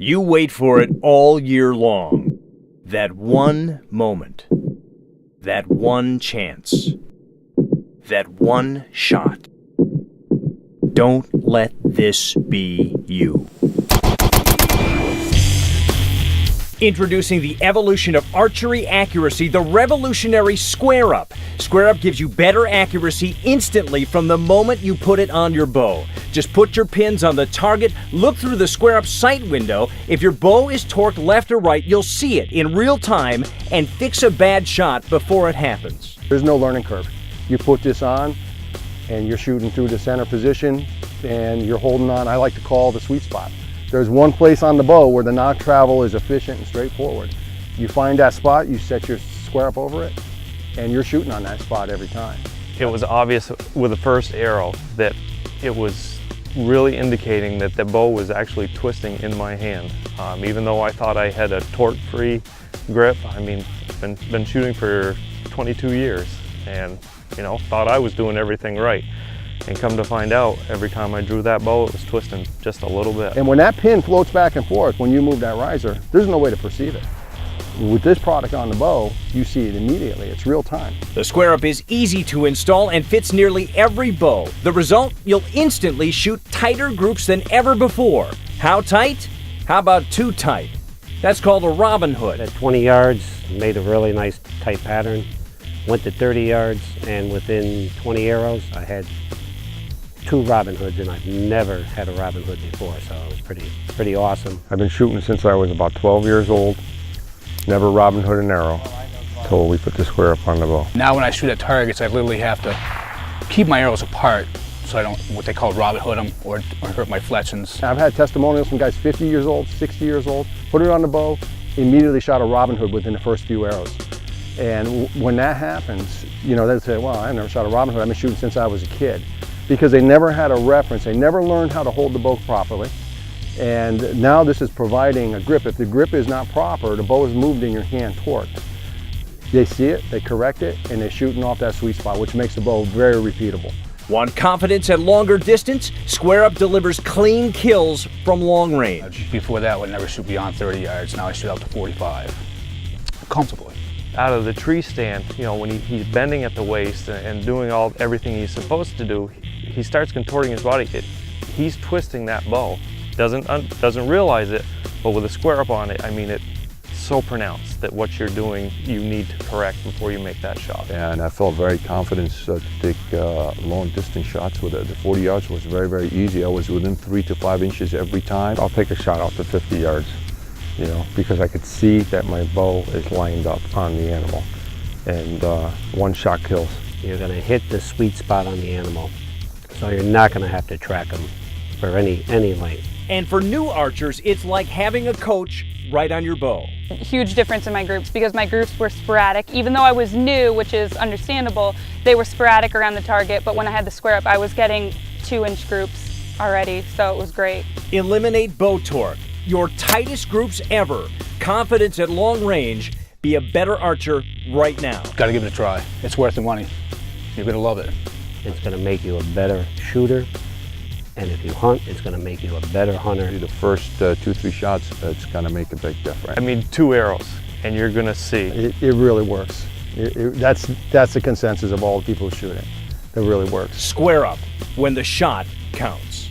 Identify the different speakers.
Speaker 1: You wait for it all year long. That one moment. That one chance. That one shot. Don't let this be you. Introducing the evolution of archery accuracy, the revolutionary Square Up. Square Up gives you better accuracy instantly from the moment you put it on your bow. Just put your pins on the target, look through the Square Up sight window. If your bow is torqued left or right, you'll see it in real time and fix a bad shot before it happens.
Speaker 2: There's no learning curve. You put this on and you're shooting through the center position and you're holding on, I like to call the sweet spot. There's one place on the bow where the knock travel is efficient and straightforward. You find that spot, you set your Square Up over it, and you're shooting on that spot every time.
Speaker 3: It was obvious with the first arrow that it was really indicating that the bow was actually twisting in my hand. Even though I thought I had a torque-free grip, I mean, been shooting for 22 years and, you know, thought I was doing everything right. And come to find out, every time I drew that bow, it was twisting just a little bit.
Speaker 2: And when that pin floats back and forth, when you move that riser, there's no way to perceive it. With this product on the bow, you see it immediately. It's real time.
Speaker 1: The Square Up is easy to install and fits nearly every bow. The result, you'll instantly shoot tighter groups than ever before. How tight? How about too tight? That's called a Robin Hood.
Speaker 4: At 20 yards, made a really nice tight pattern. Went to 30 yards, and within 20 arrows, I had 2 Robin Hoods, and I've never had a Robin Hood before, so it was pretty awesome.
Speaker 2: I've been shooting since I was about 12 years old. Never Robin Hood an arrow until we put the Square Up on the bow.
Speaker 5: Now when I shoot at targets, I literally have to keep my arrows apart so I don't, what they call Robin Hood them or hurt my fletchings.
Speaker 2: I've had testimonials from guys 50 years old, 60 years old, put it on the bow, immediately shot a Robin Hood within the first few arrows. And when that happens, you know, they say, well, I never shot a Robin Hood, I've been shooting since I was a kid. Because they never had a reference, they never learned how to hold the bow properly. And now this is providing a grip. If the grip is not proper, the bow is moved in your hand torqued. They see it, they correct it, and they're shooting off that sweet spot, which makes the bow very repeatable.
Speaker 1: Want confidence at longer distance? Square Up delivers clean kills from long range.
Speaker 5: Before that, I would never shoot beyond 30 yards. Now I shoot out to 45, comfortably.
Speaker 3: Out of the tree stand, you know, when he's bending at the waist and doing everything he's supposed to do, he starts contorting his body. He's twisting that bow. Doesn't realize it, but with a Square Up on it, I mean, it's so pronounced that what you're doing, you need to correct before you make that shot.
Speaker 6: And I felt very confident to take long distance shots with it. The 40 yards was very, very easy. I was within 3 to 5 inches every time.
Speaker 2: I'll take a shot out to 50 yards, you know, because I could see that my bow is lined up on the animal. And one shot kills.
Speaker 4: You're going to hit the sweet spot on the animal, so you're not going to have to track them for any length.
Speaker 1: And for new archers, it's like having a coach right on your bow.
Speaker 7: Huge difference in my groups because my groups were sporadic. Even though I was new, which is understandable, they were sporadic around the target, but when I had the Square Up, I was getting 2-inch groups already, so it was great.
Speaker 1: Eliminate bow torque. Your tightest groups ever. Confidence at long range. Be a better archer right now.
Speaker 5: Gotta give it a try. It's worth the money. You're gonna love it.
Speaker 4: It's going to make you a better shooter, and if you hunt, it's going to make you a better hunter.
Speaker 6: The first 2-3 shots, it's gonna make a big difference.
Speaker 3: I mean, 2 arrows, and you're gonna see.
Speaker 2: It really works. That's the consensus of all the people who shoot it. It really works.
Speaker 1: Square Up when the shot counts.